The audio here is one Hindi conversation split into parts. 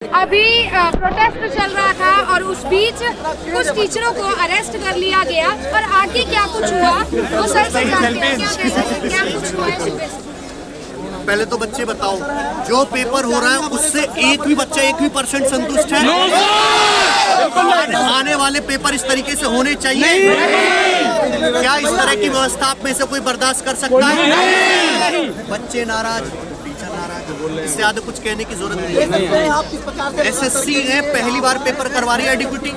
अभी प्रोटेस्ट चल रहा था और उस बीच कुछ टीचरों को अरेस्ट कर लिया गया और आगे क्या कुछ हुआ वो सर से जानते हैं। क्या कुछ हुआ है? पहले तो बच्चे बताओ, जो पेपर हो रहा है उससे एक भी बच्चा 1% संतुष्ट है? आने वाले पेपर इस तरीके से होने चाहिए? क्या इस तरह की व्यवस्था आप में से कोई बर्दाश्त कर सकता है? बच्चे नाराज, टीचर नाराज, इससे ज्यादा कुछ कहने की जरूरत नहीं है। एसएससी ने पहली बार पेपर करवा रही है डिप्यूटी।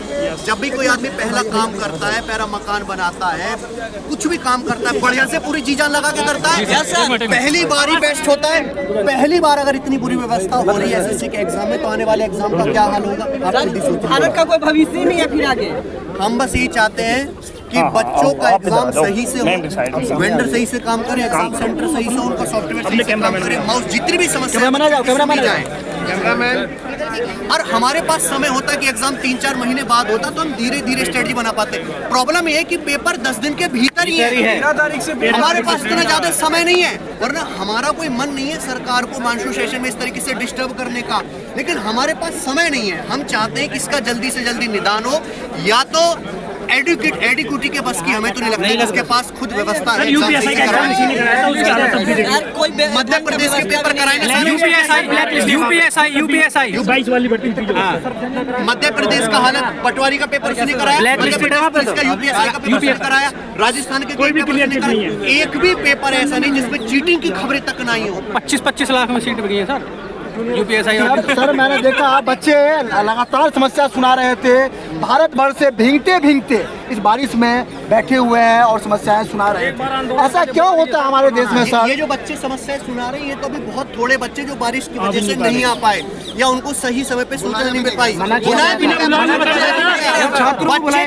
जब भी कोई आदमी पहला काम करता है, पहला मकान बनाता है, कुछ भी काम करता है, बढ़िया से पूरी जी जान लगा के करता है। पहली बार ही बेस्ट होता है। पहली बार अगर इतनी बुरी व्यवस्था हो रही है एसएससी के एग्जाम में, तो आने वाले एग्जाम का क्या हाल होगा? भारत का कोई भविष्य नहीं है फिर आगे। हम बस यही चाहते हैं कि बच्चों का एग्जाम सही से हो, वेंडर सही से काम करे, एग्जाम सेंटर सही से, उनका सॉफ्टवेयर सही से काम करे, माउस जितनी भी समस्या और हमारे पास समय होता है कि एग्जाम 3-4 महीने बाद होता, तो हम धीरे धीरे स्ट्रेटजी बना पाते। प्रॉब्लम ये है कि पेपर 10 दिन के भीतर ही है। हमारे पास इतना ज्यादा समय नहीं है, वरना हमारा कोई मन नहीं है सरकार को मानसून सेशन में इस तरीके से डिस्टर्ब करने का, लेकिन हमारे पास समय नहीं है। हम चाहते हैं कि इसका जल्दी से जल्दी निदान हो। या तो एडिक्यूटी के बस की हमें तो नहीं लगता, इसके पास खुद व्यवस्था है। मध्य प्रदेश के पेपर मध्य प्रदेश का हालत, पटवारी का पेपर उसने कराया, यूपीएसआई का पेपर उसने कराया, राजस्थान के कोई पेपर नहीं कराया। एक भी पेपर ऐसा नहीं जिसमें चीटिंग की खबरें तक ना आई हो। 25-25 लाख में सीट बिकी है सर यूपीएसआई। सर मैंने देखा बच्चे लगातार समस्या सुना रहे थे, भारत भर से भीगते भीगते इस बारिश में बैठे हुए हैं और समस्याएं सुना रहे हैं। ऐसा क्यों होता है हमारे देश में सर? ये जो बच्चे समस्याएं सुना रहे हैं, ये तो अभी बहुत थोड़े बच्चे जो बारिश की वजह से नहीं आ पाए या उनको सही समय पे सूचना नहीं मिल पाई। बच्चे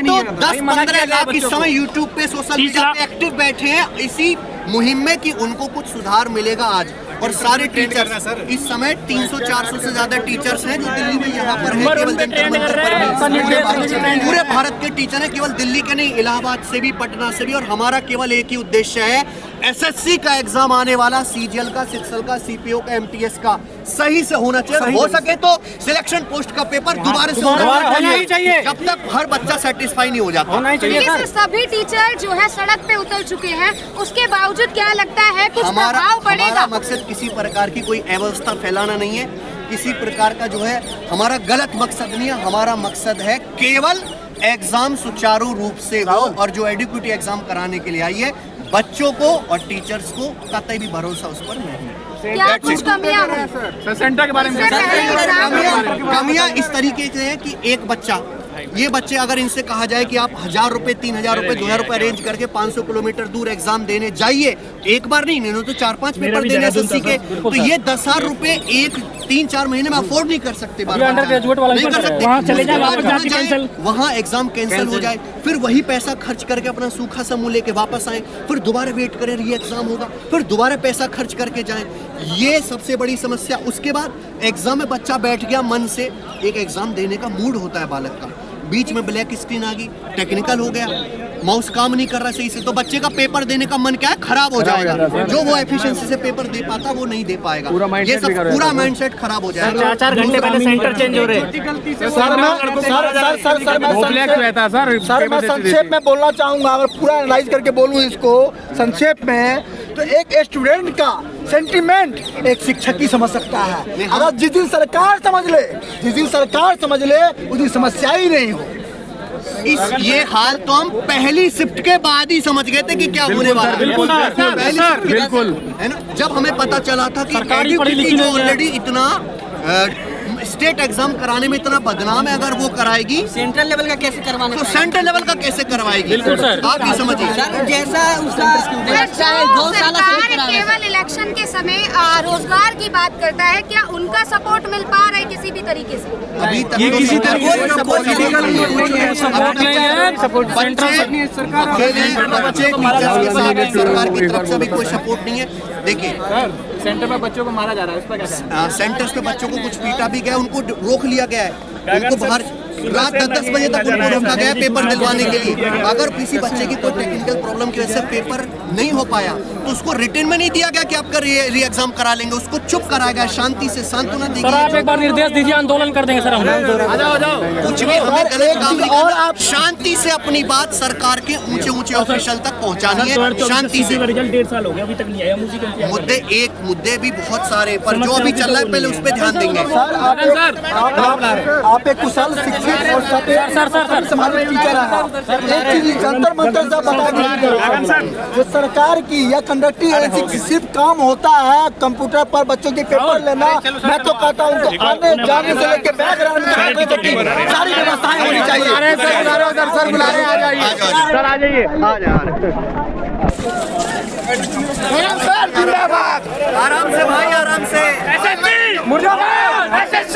तो 10-15 लाख इस समय यूट्यूब पे, सोशल मीडिया पे एक्टिव बैठे हैं इसी मुहिम में कि उनको कुछ सुधार मिलेगा आज। और सारे टीचर्स इस समय 300-400 से ज्यादा टीचर्स हैं जो दिल्ली में यहाँ पर है, केवल जंतर मंतर पर। पूरे भारत के टीचर हैं, केवल दिल्ली के नहीं, इलाहाबाद से भी, पटना से भी। और हमारा केवल एक ही उद्देश्य है, एसएससी का एग्जाम आने वाला, सीजीएल का, सिक्सल का, सीपीओ का, एमटीएस का सही से होना चाहिए। हो सके तो सिलेक्शन पोस्ट का पेपर दोबारा से होना ही चाहिए, जब तक हर बच्चा सेटिस्फाई नहीं हो जाता। सभी टीचर जो है सड़क पे उतर चुके हैं, उसके बावजूद क्या लगता है कुछ प्रभाव पड़ेगा? हमारा मकसद किसी प्रकार की कोई अव्यवस्था फैलाना नहीं है, किसी प्रकार का जो है हमारा गलत मकसद नहीं है। हमारा मकसद है केवल एग्जाम सुचारू रूप से हो, और जो एडिक्यूटी एग्जाम कराने के लिए आई है, बच्चों को और टीचर्स को कतई भी भरोसा उस पर नहीं। क्या कुछ कमियां सेंटर के बारे में कमियां इस तरीके से है कि एक बच्चा, ये बच्चे अगर इनसे कहा जाए कि आप 1000 रुपए, 3000 रुपए, 2000 रुपए अरेंज करके 500 किलोमीटर दूर एग्जाम देने जाइए, एक बार नहीं, इन्होंने तो 4-5 पेपर देने एसएससी के, तो ये 10,000 रुपए 3-4 महीने में अफोर्ड नहीं कर सकते। वहाँ एग्जाम कैंसिल हो जाए, फिर वही पैसा खर्च करके अपना सूखा सा मुंह लेके वापस आए, फिर दोबारा वेट करें, ये एग्जाम होगा, फिर दोबारा पैसा खर्च करके जाएं। ये सबसे बड़ी समस्या। उसके बाद एग्जाम में बच्चा बैठ गया मन से, एक एग्जाम देने का मूड होता है बालक का, बीच में ब्लैक स्क्रीन आ गई, टेक्निकल हो गया, माउस काम नहीं कर रहा सही से, तो बच्चे का पेपर देने का मन क्या है, खराब हो जाएगा। जो वो एफिशिएंसी से पेपर दे पाता वो नहीं दे पाएगा। ये सब पूरा माइंडसेट खराब हो जाएगा। 4-4 घंटे पहले सेंटर चेंज हो रहे हैं। सर मैं संक्षेप में बोलना चाहूँगा, अगर पूरा एनालाइज करके बोलूँ इसको संक्षेप में, तो एक स्टूडेंट का सेंटीमेंट एक शिक्षक ही समझ सकता है। अगर जिस दिन सरकार समझ ले उस दिन समस्या ही नहीं हो। ये हाल तो हम पहली शिफ्ट के बाद ही समझ गए थे कि क्या होने वाला है। बिल्कुल है ना, जब हमें पता चला था कि एडिक्यूटी जो ऑलरेडी इतना स्टेट एग्जाम कराने में इतना बदनाम है, अगर वो कराएगी सेंट्रल लेवल का कैसे करवाना, तो सेंट्रल लेवल का कैसे करवाएगी? आप ही समझिए। जैसा उसका सरकार केवल इलेक्शन के समय रोजगार की बात करता है, क्या उनका सपोर्ट मिल पा रहा है किसी भी तरीके से? अभी तक ये किसी तरीके से सपोर्ट नहीं है। सपोर्ट नहीं है, सपोर्ट सरकार की तरफ से भी कोई सपोर्ट नहीं है। देखिए सेंटर में बच्चों को मारा जा रहा है, इस पर क्या कहना है? सेंटर्स पे बच्चों को कुछ पीटा भी गया, उनको रोक लिया गया है, उनको बाहर रात 10-10 बजे तक उनको रोका गया पेपर दिलवाने के लिए। अगर किसी बच्चे की कोई टेक्निकल प्रॉब्लम की वजह से पेपर नहीं हो पाया तो उसको रिटर्न में नहीं दिया गया कि आपका री एग्जाम करा लेंगे, उसको चुप कराया गया, शांति से सांत्वना दी सर आप एक बार निर्देश दीजिए, आंदोलन कर देंगे सर हम। कुछ भी हमें गलत काम नहीं करना, शांति से अपनी बात सरकार के ऊंचे ऑफिशियल तक पहुंचानी है, शांति से। रिजल्ट 1.5 साल हो गया अभी तक नहीं आया, मुद्दे भी बहुत सारे, पर जो अभी चल रहा है पहले उस पर ध्यान देंगे। आप एक कुशल शिक्षक और सर समाज टीचर हैं। एक चीज जंतर मंतर सब बता दीजिए, जो सरकार की या कंडक्टिंग एजेंसी सिर्फ काम होता है कंप्यूटर पर बच्चों के पेपर लेना, मैं तो कहता हूँ उनको आने जाने से लेकर बैकग्राउंड सारी व्यवस्थाएं होनी चाहिए। सर बुला रहे हैं, आ जाइए सर, आ जाइए, सर जिंदाबाद। आराम से भाई, आराम से। मुर्दाबाद, SSC